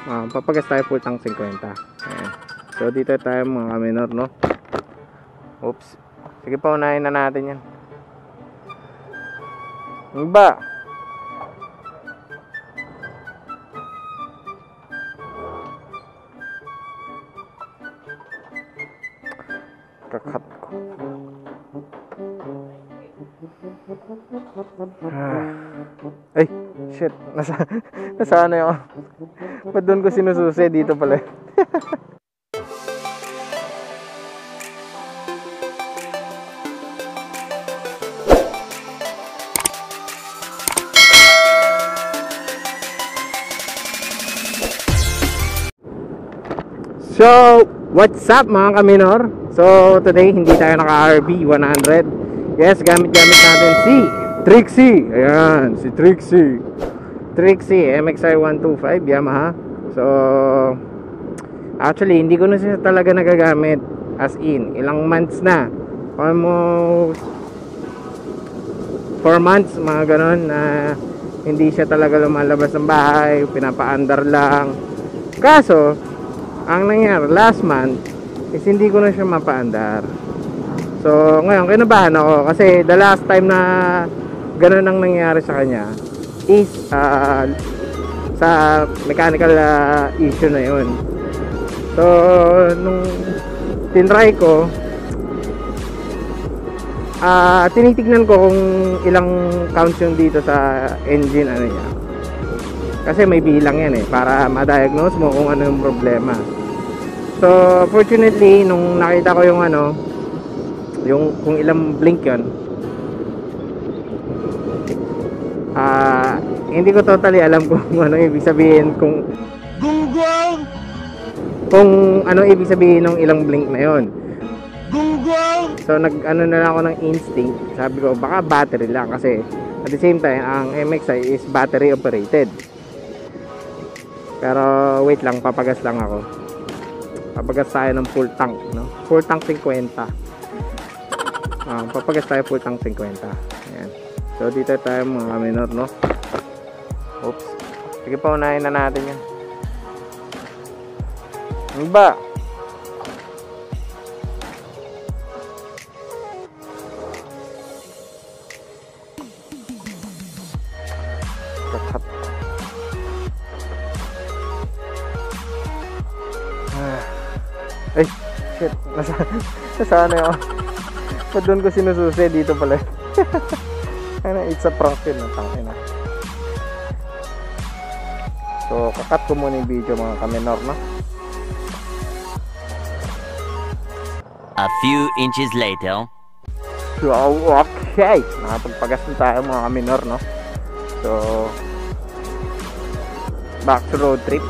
Papagas tayo full tank 50. Ayan. So dito tayo mga kaminor, no? Oops. Sige pa, unahin na natin yan. Ano ba? Kakat ko. Ay, shit. Nasaan na yun? Ba't doon ko sinususi? Dito pala. So, what's up mga kaminor? So, today hindi tayo naka-RB 100. Yes, gamit-gamit natin si Trixie. Ayan, si Trixie MXI 125 Yamaha. So, actually, hindi ko na siya talaga nagagamit. As in, ilang months na. Almost 4 months, mga ganon, na hindi siya talaga lumalabas ng bahay. Pinapa-under lang. Kaso, ang nangyari last month is hindi ko na siya mapaandar. So ngayon kinabahan ako kasi the last time na ganun ang nangyari sa kanya is sa mechanical issue na yun. So nung tinry ko, tinitignan ko kung ilang counts yung dito sa engine ano niya, kasi may bilang yan para ma-diagnose mo kung ano yung problema. So fortunately nung nakita ko yung yung kung ilang blink yun, hindi ko totally alam kung ano ibig sabihin, kung ano ibig sabihin ng ilang blink na yun. So na lang ako ng instinct, sabi ko baka battery lang, kasi at the same time ang MXI is battery operated. Pero wait lang, papagas lang ako. Papagas tayo ng full tank, no? Full tank 50. Papagas tayo full tank 50. Ayan. So dito tayo mga minor, no? Oops. Sige pa, unahin na natin yan. Ano ba? Kakat. Ay, shit. Nasaan na yun? Ba't doon ko sinususi? Dito pala. It's a prank yun. Tangina. So, kakat ko muna yung video mga kaminor, no? A few inches later. So, okay. Nakapagpagas na tayo mga kaminor, no? So, back to road trip.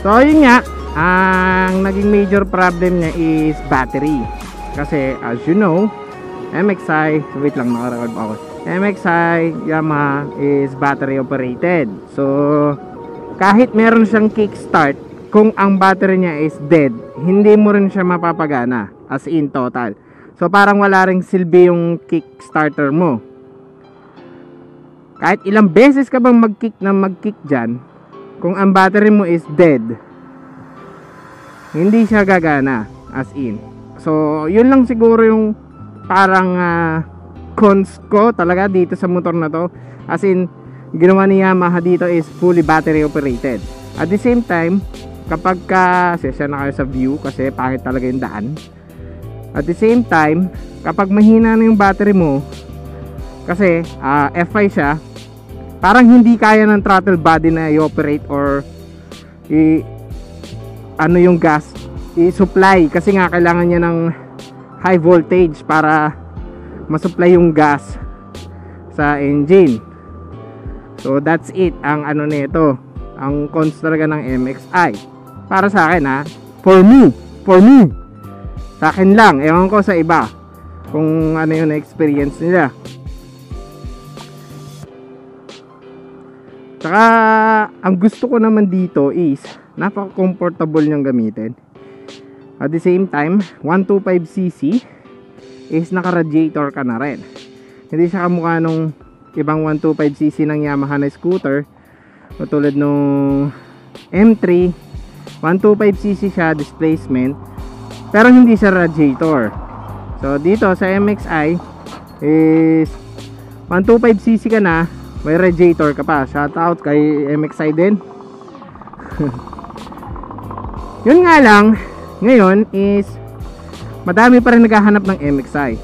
So yun nga, ang naging major problem niya is battery. Kasi as you know, MXI, wait lang, nakarecord ako. MXI Yamaha is battery operated. So kahit meron siyang kickstart, kung ang battery niya is dead, hindi mo rin siya mapapagana, as in total. So parang wala ring silbi yung kickstarter mo. Kahit ilang beses ka bang mag-kick dyan, kung ang battery mo is dead, hindi siya gagana, as in. So yun lang siguro yung parang cons ko talaga dito sa motor na to. As in, ginawa ni Yamaha dito is fully battery operated. At the same time, kapag sesya na kayo sa view kasi pangit talaga yung daan. At the same time, kapag mahina na yung battery mo, kasi F5 siya, parang hindi kaya ng throttle body na i-operate or yung gas i-supply, kasi nga kailangan niya ng high voltage para ma-supply yung gas sa engine. So that's it, ang nito, ang cons talaga ng MXI para sa akin for me sa akin lang, ewan ko sa iba kung ano yung experience nila. Saka ang gusto ko naman dito is napaka-comfortable niyang gamitin. At the same time, 125cc is naka-radiator ka na rin. Hindi siya kamukha nung ibang 125cc ng Yamaha na scooter Katulad nung M3, 125cc siya displacement, pero hindi siya radiator. So dito sa MXi is 125cc ka na, may radiator ka pa. Shout out kay MXi din. Yun nga lang, ngayon is madami pa rin naghahanap ng MXi.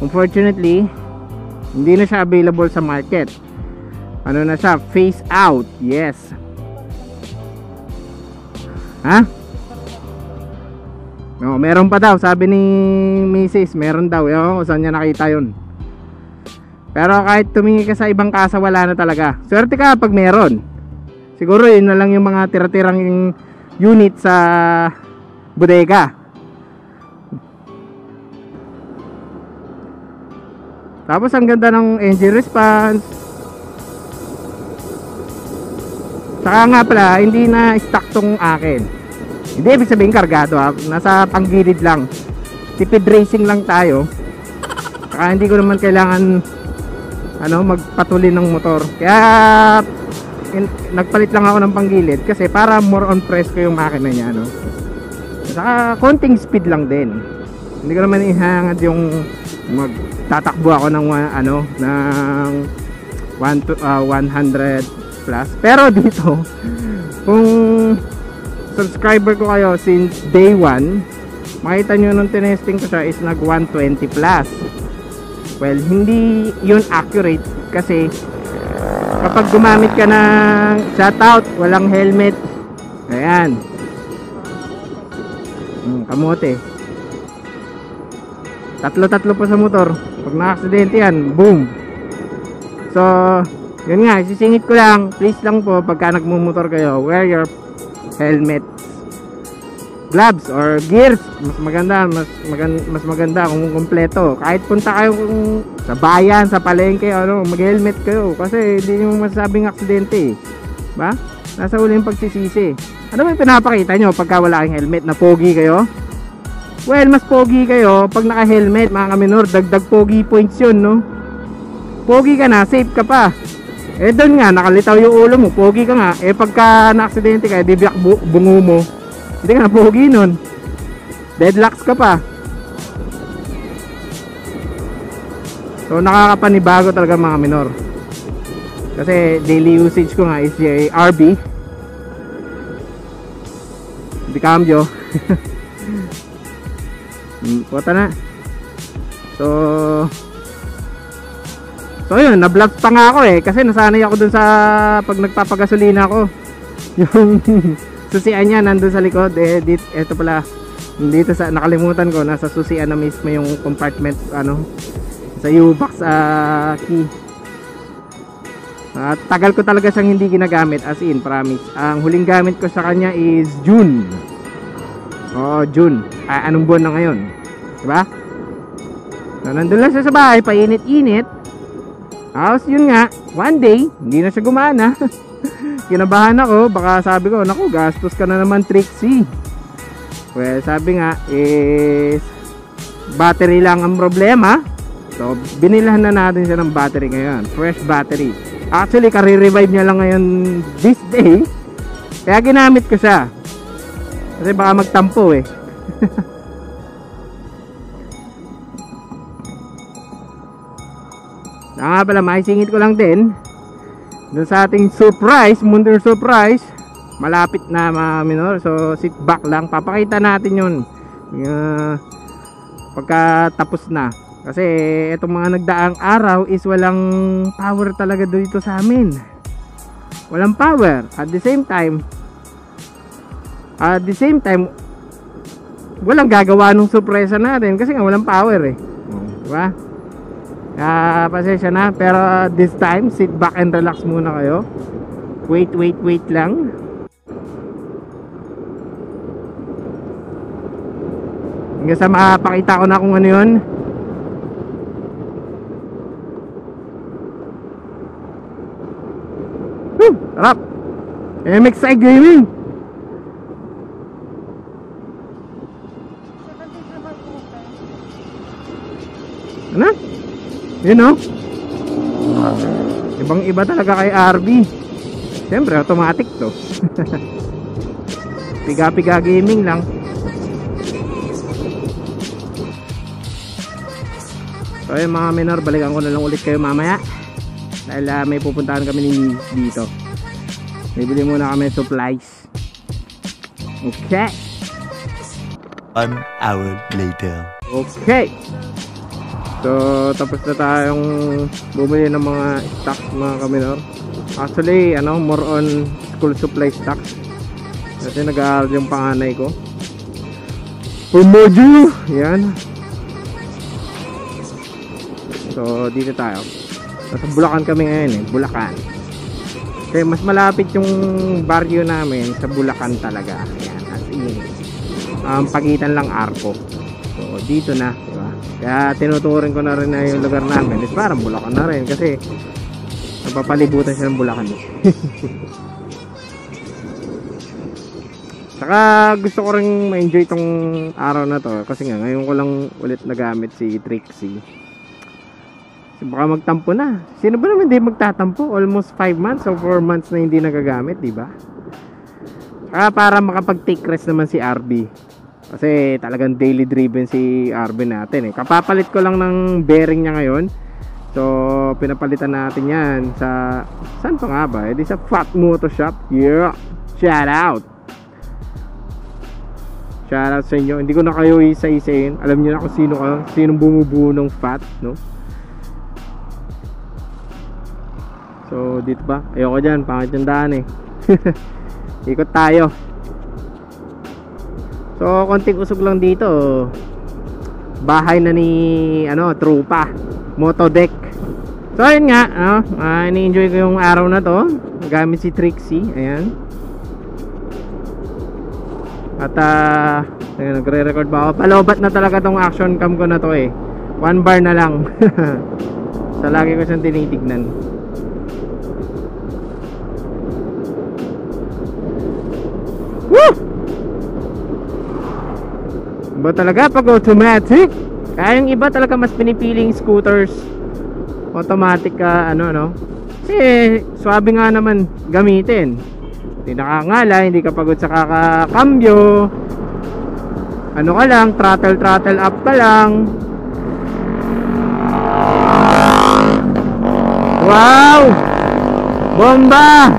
Unfortunately, hindi na siya available sa market. Ano na siya? Phase out. Yes. Ha? No, meron pa daw. Sabi ni Mrs. meron daw. Ewan ko saan niya nakita yun. Pero kahit tumingi ka sa ibang kasa, wala na talaga. Swerte ka pag meron. Siguro yun na lang yung mga tira-tirang unit sa bodega. Tapos ang ganda ng engine response. Saka nga pala, hindi na stock tong akin. Hindi ibig sabihin kargado ha. Nasa panggilid lang. Tipid racing lang tayo. Saka hindi ko naman kailangan magpatuli ng motor. Kaya nagpalit lang ako ng panggilid kasi para more on press ko yung makina niya, no? Saka konting speed lang din. Hindi ko naman ihangad yung magtatakbo ako ng ng 100 plus. Pero dito, kung subscriber ko kayo since day 1, makita nyo nung tinesting ko siya is nag 120 plus. Well, hindi yun accurate kasi kapag gumamit ka ng shoutout, walang helmet, ayan, kamote, tatlo po sa motor. Pag na-aksidente yan, boom. So yun nga, sisingit ko lang, please lang po, pagka nagmumotor kayo, wear your helmet, gloves or gears. Mas maganda kung kumpleto. Kahit punta kayo sa bayan, sa palengke, mag-helmet kayo kasi hindi nyo masasabing aksidente, ba? Nasa uli yung pagsisisi. Ano ba yung pinapakita nyo pagka wala kayong helmet? Na pogi kayo? Well, mas pogi kayo pag naka-helmet, mga kaminor. Dagdag pogi points yun, no? Pogi ka na, safe ka pa. Doon nga, nakalitaw yung ulo mo, pogi ka nga. Pagka na-aksidente ka, dibiyak bungo mo, hindi ka na pogi nun. Deadlocks ka pa. So nakakapanibago talaga mga minor. Kasi daily usage ko nga is yung RB di cambio. Puta na. So yun, na-vlog pa nga ako kasi nasanay ako dun sa pag nagpapagasolina ako. Yung susian niya nandun sa likod. Eto pala, dito sa nakalimutan ko, nasa susian na mismo yung compartment sa U-box key. Tagal ko talaga siyang hindi ginagamit, as in, promise. Ang huling gamit ko sa kanya is June. June. Anong buwan na ngayon? Diba? So, nandun lang siya sa bahay, painit-init. Tapos yun nga, one day, hindi na siya gumana. Kinabahan ako, baka sabi ko, naku, gastos ka na naman, Trixie. Well, sabi nga, is battery lang ang problema. So, binilhan na natin siya ng battery ngayon. Fresh battery. Actually, kare-revive niya lang ngayon this day. Kaya ginamit ko siya. Kasi baka magtampo nga pala, maisingit ko lang din dun sa ating surprise, mundur surprise. Malapit na mga minor. So sit back lang, papakita natin yun pagka tapos na. Kasi itong mga nagdaang araw is walang power talaga dito sa amin. Walang power. At the same time walang gagawa nung surpresa natin kasi nga walang power diba? Pasensya na, pero this time sit back and relax muna kayo. Wait lang. Hanggang sa makapakita ko na kung ano yun. Sarap. MXi Gaming. Ano? Yun Ibang iba talaga kay RB. Siyempre automatic to. Piga-piga gaming lang. So ayun mga minor, balikan ko na lang ulit kayo mamaya. Dahil may pupuntahan kami ni dito. Bibili muna kami supplies. Okay. 1 hour later. Okay. So tapos na tayong bumili ng mga stocks mga kaminor. Actually more on school supply stocks. Kasi nag-aaral yung panganay ko for module. Yan. So dito tayo. Nasa Bulacan kami ngayon Bulacan. Kasi mas malapit yung baryo namin sa Bulacan talaga. Ayan, as in pagitan lang Arco. So dito na, diba? Kaya tinuturing ko na rin na yung lugar namin is parang Bulacan na rin kasi napapalibutan siya ng Bulacan. Saka gusto ko rin ma-enjoy tong araw na to kasi nga ngayon ko lang ulit nagamit si Trixie. So, baka magtampo na. Sino ba naman hindi magtatampo? Almost 5 months o 4 months na hindi nagagamit, diba? Saka para makapag-take rest naman si RB. Kasi talagang daily driven si RB natin Kapapalit ko lang ng bearing niya ngayon. So pinapalitan natin yan sa saan pa nga ba? Di sa Fat Moto Shop. Yeah. Shout out. Shout out sa inyo. Hindi ko na kayo isa-isayin. Alam niyo na kung sinong bumubuo ng Fat, no? So dito ba? Ayoko dyan, pangit yung daan Ikot tayo. So konting usog lang dito. Bahay na ni Trupa Motodeck. So ayun nga ini-enjoy ko yung araw na to gamit si Trixie. Ayan. At nagre-record ba ako? Palobat na talaga tong action cam ko na to 1 bar na lang. So lagi ko siyang tinitignan. Woo! Ba talaga pag automatic? Kaya yung iba talaga mas pinipiling scooters automatic kasi swabe nga naman gamitin. Hindi nakangala, hindi ka pagod sa kakakambyo. Ka lang, throttle up ka lang. Wow! Bomba!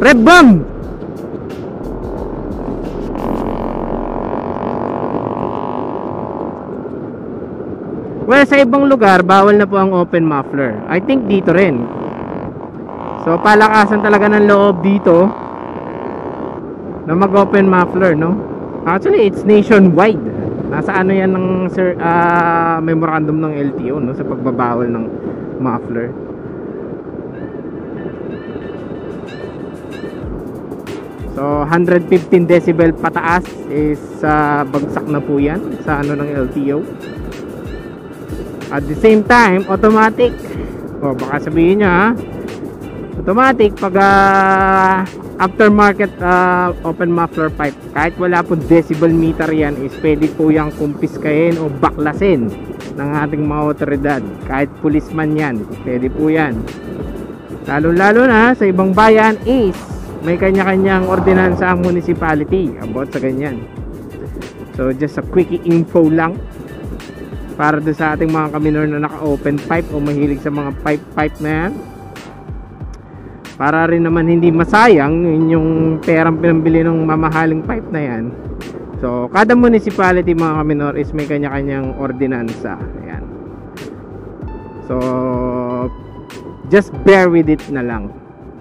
Rev bomb! Well, sa ibang lugar, bawal na po ang open muffler. I think dito rin. So, palakasan talaga ng loob dito na mag-open muffler, no? Actually, it's nationwide. Nasa yan ng memorandum ng LTO, no? Sa pagbabawal ng muffler. So, 115 decibel pataas is bagsak na po yan sa ng LTO. At the same time, automatic. Baka sabihin nyo automatic pag aftermarket open muffler pipe, kahit wala po decibel meter yan, is pwede po yung kumpiskahin o baklasin ng ating mga otoridad. Kahit policeman yan, pwede po yan. Lalo na sa ibang bayan is may kanya-kanyang ordinansa ang municipality about sa ganyan. So just a quick info lang para doon sa ating mga kaminor na naka-open pipe o mahilig sa mga pipe na yan, para rin naman hindi masayang yung perang pinambili ng mamahaling pipe na yan. So kada municipality mga kaminor is may kanya-kanyang ordinansa. Ayan. So just bear with it na lang.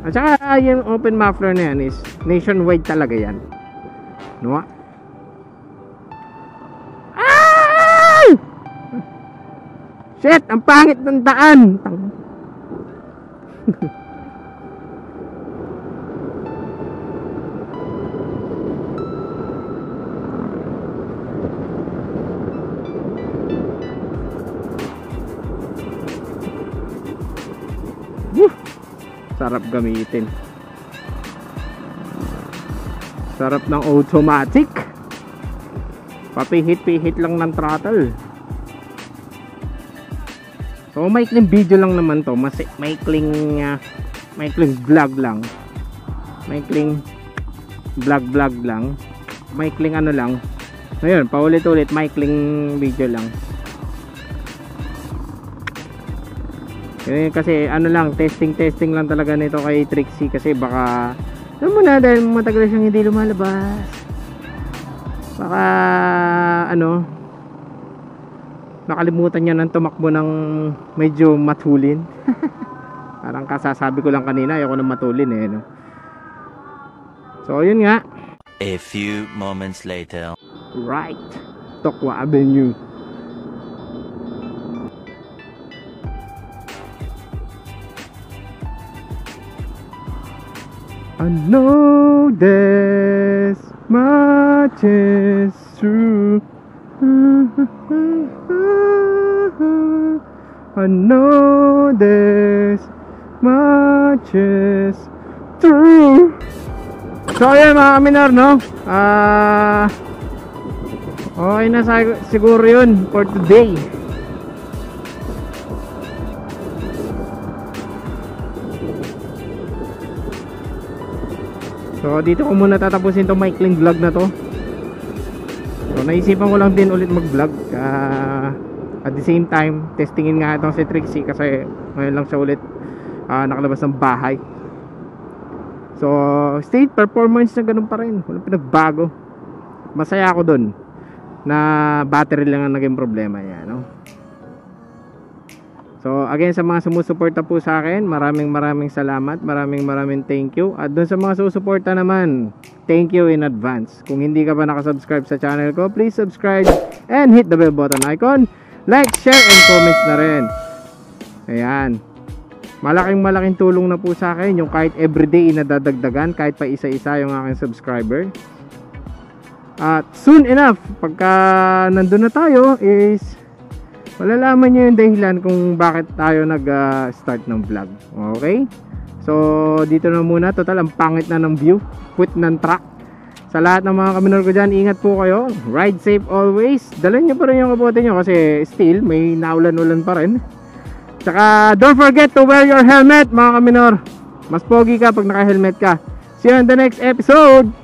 At saka yung open muffler na yan is nationwide talaga yan, no? Shit, ang pangit ng daan. Sarap gamitin. Sarap ng automatic. Papihit-pihit lang ng throttle. So maikling video lang naman to, maikling maikling vlog lang, maikling vlog lang, maikling ano lang. Ngayon, paulit-ulit, maikling video lang. Kasi ano lang, testing lang talaga nito kay Trixie. Kasi baka, alam mo na, dahil matagal siyang hindi lumalabas, baka ano, nakalimutan niya ng tumakbo ng medyo matulin. Parang kasasabi ko lang kanina, ayoko nang matulin eh, no? So yun nga. A few moments later. Right, Tokwa Avenue. I know this much is true. I know this much is true. So ayan mga kaminor, no? Okay na siguro yun for today. So dito ko muna tatapusin tong maikling vlog na to. So naisipan ko lang din ulit mag vlog, at the same time testingin nga itong si Trixie kasi ngayon lang siya ulit nakalabas ng bahay. So state performance na ganun pa rin, walang pinagbago. Masaya ako dun na battery lang ang naging problema niya, no? So again, sa mga sumusuporta po sa akin, maraming salamat, maraming thank you. At dun sa mga susuporta naman, thank you in advance. Kung hindi ka pa nakasubscribe sa channel ko, please subscribe and hit the bell button icon. Like, share, and comments na rin. Ayan, malaking tulong na po sa akin yung kahit everyday nadadagdagan, kahit pa isa-isa yung aking subscriber. At soon enough, pagka nandun na tayo is malalaman nyo yung dahilan kung bakit tayo nag-start ng vlog. Okay? So dito na muna. Total ang pangit na ng view, quit ng truck. Sa lahat ng mga kaminor ko dyan, ingat po kayo, ride safe always. Dalhin nyo pa rin yung kapote nyo kasi still may naulan-ulan pa rin. Tsaka don't forget to wear your helmet mga kaminor. Mas pogi ka pag naka-helmet ka. See you in the next episode.